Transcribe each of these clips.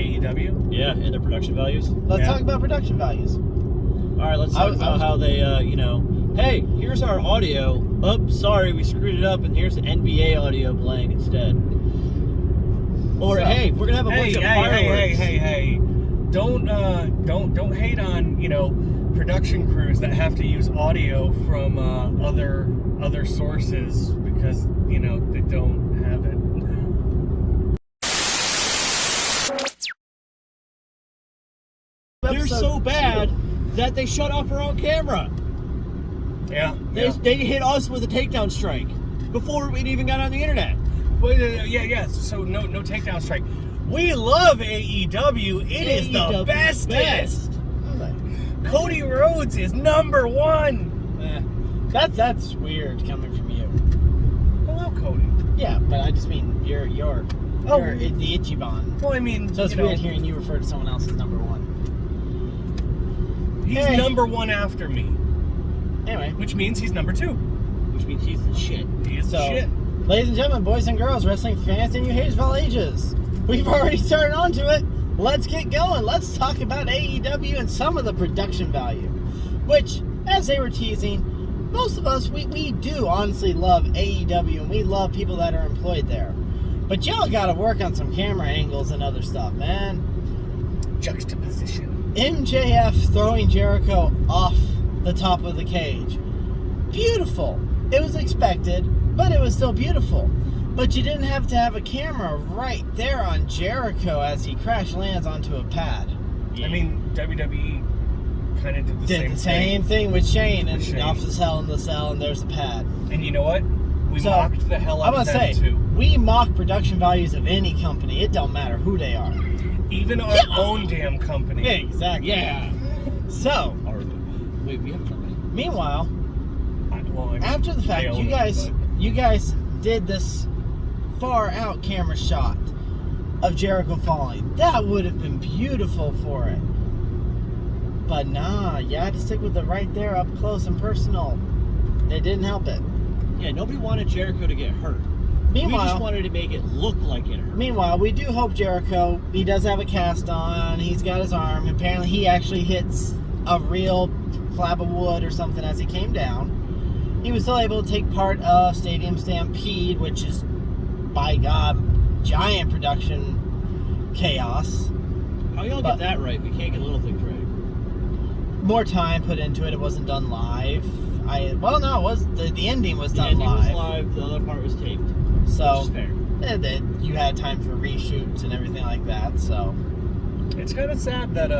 AEW? Yeah, and their production values. Let's talk about production values. All right, let's talk about how they, hey, here's our audio. Oh, sorry, we screwed it up, and here's the NBA audio playing instead. Or hey, we're gonna have a bunch of fireworks. Hey! Don't hate on production crews that have to use audio from other sources because they don't have it. They're so bad that they shut off our own camera. Yeah. They hit us with a takedown strike before we'd even got on the internet. Yeah. So no takedown strike. We love AEW. It is the bestest. Cody Rhodes is number one. That's weird coming from you. I love Cody. Yeah, but I just mean you're the Ichiban. Well, I mean, so it's weird hearing you refer to someone else as number one. He's number one after me. Anyway, which means he's number two. Which means he's the shit. He is the shit. Ladies and gentlemen, boys and girls, wrestling fans and you haters of all ages, we've already started onto it. Let's get going. Let's talk about AEW and some of the production value. Which, as they were teasing, most of us, we do honestly love AEW and we love people that are employed there. But y'all gotta work on some camera angles and other stuff, man. Juxtaposition. MJF throwing Jericho off the top of the cage. Beautiful. It was expected, but it was still beautiful. But you didn't have to have a camera right there on Jericho as he crash lands onto a pad. Yeah. I mean, WWE kind of did the same thing with Shane and off the cell in the cell, and there's a pad. And you know what? We mocked the hell out of them too. We mock production values of any company. It don't matter who they are. Even our own damn company. Yeah, exactly. Yeah. So, wait, we have a company. Meanwhile, after the fact, you guys did this far out camera shot of Jericho falling. That would have been beautiful for it. But nah, you had to stick with it right there up close and personal. It didn't help it. Yeah, nobody wanted Jericho to get hurt. Meanwhile, we just wanted to make it look like it hurt. Meanwhile, we do hope Jericho, he does have a cast on, he's got his arm. Apparently he actually hits a real slab of wood or something as he came down. He was still able to take part of Stadium Stampede, which is, by God, giant production chaos. How y'all get that right? We can't get little things right. More time put into it. It wasn't done live. It was the ending was done live. The ending was live. The other part was taped. So which is fair. You had time for reshoots and everything like that. So it's kind of sad that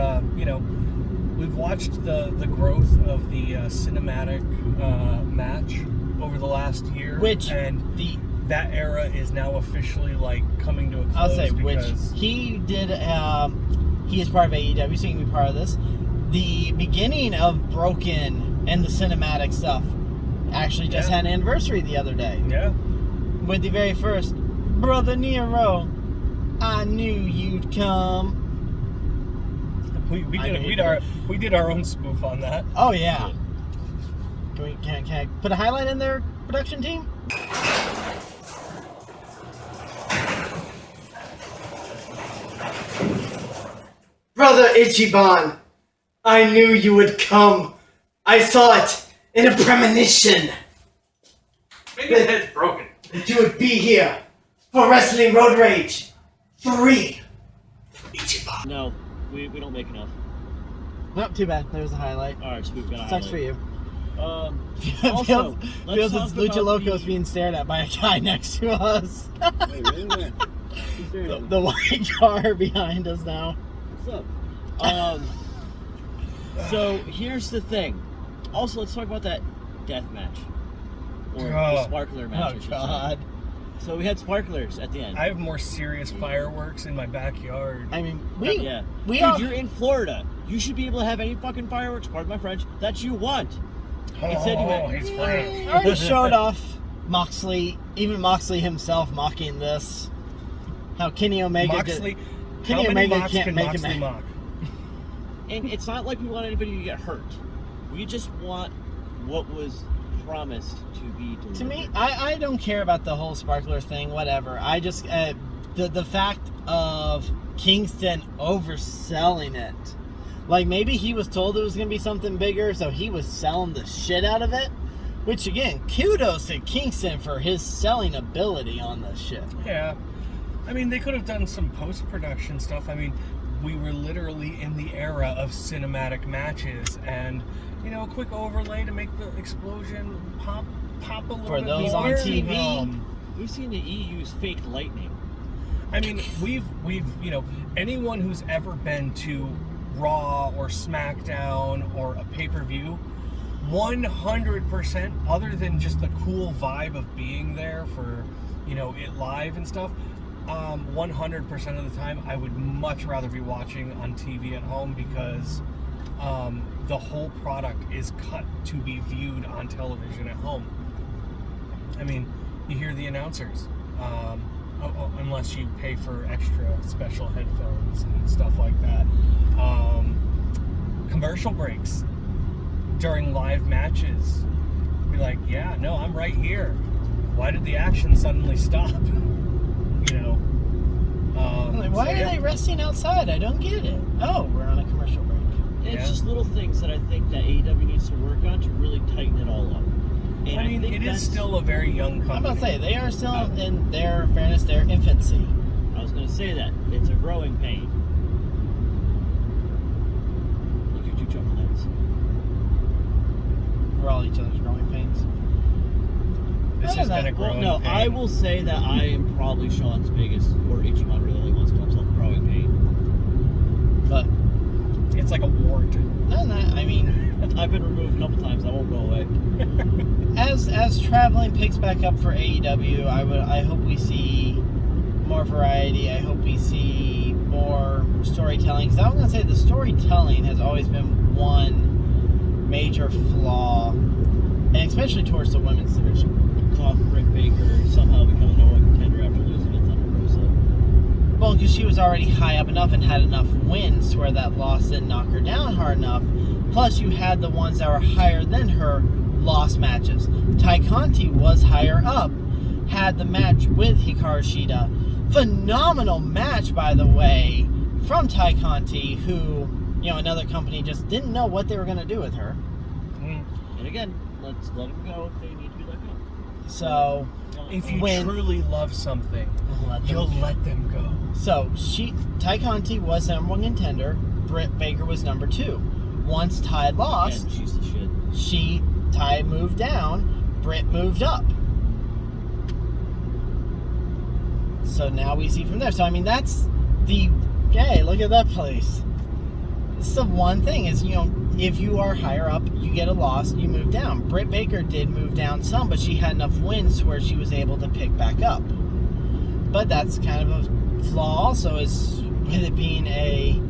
we've watched the growth of the cinematic match over the last year, that era is now officially coming to a close. I'll say which he did. He is part of AEW, so he can be part of this. The beginning of Broken and the cinematic stuff actually just had an anniversary the other day. Yeah. With the very first, Brother Nero, I knew you'd come. We did our own spoof on that. Oh yeah. Can I put a highlight in there, production team? Brother Ichiban, I knew you would come. I saw it in a premonition. Maybe the head's broken. That you would be here for Wrestling Road Rage 3. Ichiban. No, we don't make enough. Nope, too bad. There's a highlight. Alright, so we've got a Sucks highlight. for you. Also, feels it's Lucha Locos being stared at by a guy next to us. Wait, really? The white car behind us now. What's up? So here's the thing. Also, let's talk about that death match. Or the sparkler match. Oh, God. So we had sparklers at the end. I have more serious fireworks in my backyard. I mean, Dude, you're in Florida. You should be able to have any fucking fireworks, pardon my French, that you want. Instead you went, he's French. I already showed off Moxley, even Moxley himself mocking this. How Kenny Omega Kenny Omega can't make him mock. And it's not like we want anybody to get hurt. We just want what was promised to be delivered. To me, I don't care about the whole sparkler thing, whatever. I just, the fact of Kingston overselling it. Like, maybe he was told it was going to be something bigger, so he was selling the shit out of it. Which, again, kudos to Kingston for his selling ability on this shit. Yeah. I mean, they could have done some post-production stuff. I mean, we were literally in the era of cinematic matches. And, you know, a quick overlay to make the explosion pop a little for bit those more. on TV. We've seen the E use fake lightning. I mean, we've you know, anyone who's ever been to Raw or SmackDown or a pay-per-view, 100%, other than just the cool vibe of being there for, you know, it live and stuff, 100% of the time I would much rather be watching on TV at home, because the whole product is cut to be viewed on television at home. I mean, you hear the announcers, unless you pay for extra special headphones and stuff like that. Commercial breaks during live matches. Be like, yeah, no, I'm right here. Why did the action suddenly stop? You know. Like, why are they resting outside? I don't get it. Oh, we're on a commercial break. It's just little things that I think that AEW needs to work on to really tighten it all up. And I mean, it is still a very young company. I'm about to say, they are still in their fairness, their infancy. I was going to say that. It's a growing pain. Look at your chocolate nuts. We're all each other's growing pains. This has been a growing no, pain. I will say that I am probably Sean's biggest, or Ichiban really wants to call himself, growing pain. But it's like a wart. I mean, I've been removed a couple times. I won't go away. as traveling picks back up for AEW, I hope we see more variety. I hope we see more storytelling. Because I was going to say the storytelling has always been one major flaw, and especially towards the women's division. Britt Baker somehow becoming a contender after losing to Thunder Rosa. Well, because she was already high up enough and had enough wins to where that loss didn't knock her down hard enough. Plus, you had the ones that were higher than her lost matches. Tai Conti was higher up, had the match with Hikaru Shida. Phenomenal match, by the way, from Tai Conti, who, you know, another company just didn't know what they were going to do with her. And again, let's let them go if they need to be let go. So, if you truly love something, you'll let them go. So, Tai Conti was number one contender. Britt Baker was number two. Once Ty lost, Again, she's the shit. Ty moved down, Britt moved up. So now we see from there. So I mean, that's the hey, look at that place. It's the one thing is, you know, if you are higher up, you get a loss, you move down. Britt Baker did move down some, but she had enough wins to where she was able to pick back up. But that's kind of a flaw also, is with it being a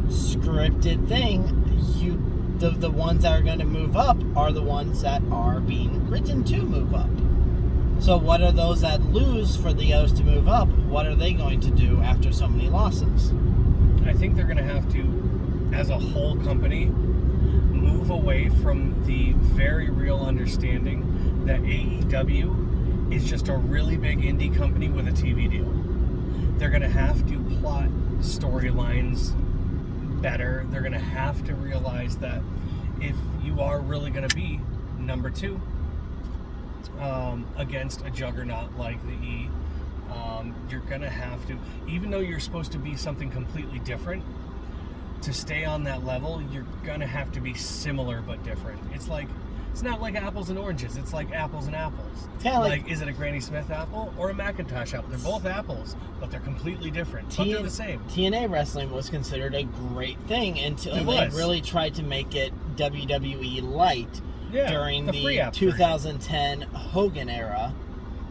scripted thing, the ones that are going to move up are the ones that are being written to move up. So what are those that lose for the others to move up? What are they going to do after so many losses? I think they're going to have to, as a whole company, move away from the very real understanding that AEW is just a really big indie company with a TV deal. They're going to have to plot storylines better. They're going to have to realize that if you are really going to be number two against a juggernaut like the E, you're going to have to, even though you're supposed to be something completely different, to stay on that level, you're going to have to be similar but different. It's not like apples and oranges. It's like apples and apples. Like, is it a Granny Smith apple or a Macintosh apple? They're both apples, but they're completely different. But they're the same. TNA wrestling was considered a great thing until they really tried to make it WWE light during the 2010 Hogan era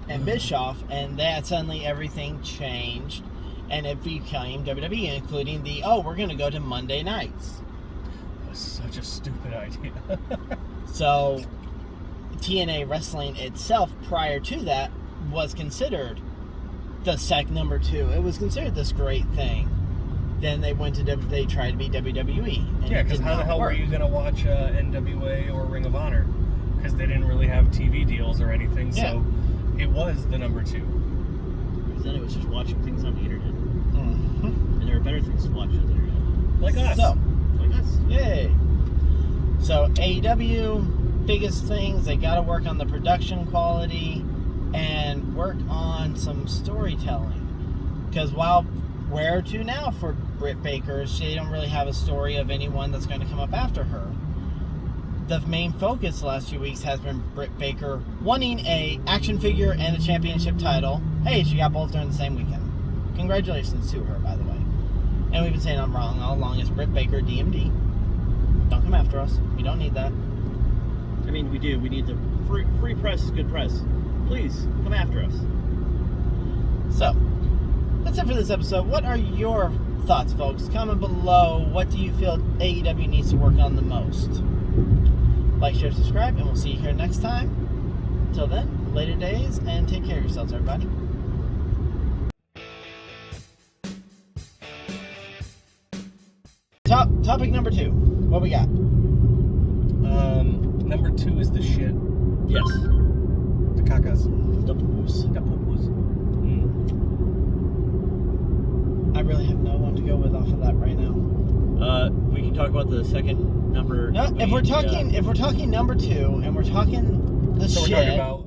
and Bischoff, and that suddenly everything changed, and it became WWE, including we're going to go to Monday nights. That was such a stupid idea. So, TNA wrestling itself, prior to that, was considered the number two. It was considered this great thing. Then they went to they tried to be WWE. Yeah, because how the hell were you going to watch NWA or Ring of Honor? Because they didn't really have TV deals or anything, so it was the number two. because then it was just watching things on the internet. Mm-hmm. And there are better things to watch on the internet. Like us. So, Like us. yay. So AEW, biggest things, they got to work on the production quality and work on some storytelling. Because while where to now for Britt Baker, she don't really have a story of anyone that's going to come up after her. The main focus the last few weeks has been Britt Baker wanting a action figure and a championship title. Hey, she got both during the same weekend. Congratulations to her, by the way. And we've been saying I'm wrong all along. It's Britt Baker, DMD. Don't come after us. We don't need that. I mean, we do. We need the free press is good press. Please, come after us. So, that's it for this episode. What are your thoughts, folks? Comment below. What do you feel AEW needs to work on the most? Like, share, subscribe, and we'll see you here next time. Until then, later days, and take care of yourselves, everybody. Topic number 2. What we got? Number 2 is the shit. Yes. The cacas. The poo-poos. The poo-poos. I really have no one to go with off of that right now. We can talk about the second number. No, if we're talking number 2 and we're talking the So shit. we're talking about